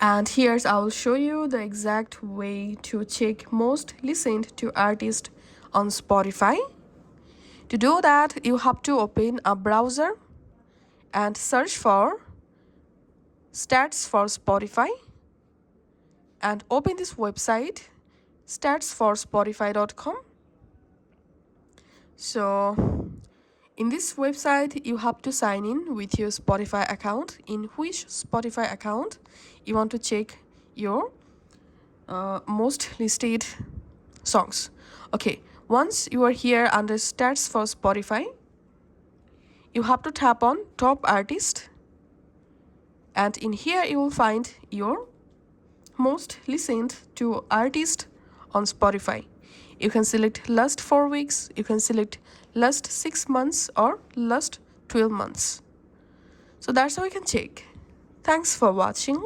And here's I will show you the exact way to check most listened to artist on Spotify. To do that, you have to open a browser and search for stats for Spotify and open this website statsforspotify.com. So in this website, you have to sign in with your Spotify account. In which Spotify account you want to check your most listed songs. Okay, once you are here under stats for Spotify, you have to tap on top artist, and in here you will find your most listened to artist on Spotify. You can select last 4 weeks, you can select last 6 months or last 12 months. So that's how you can check. Thanks for watching.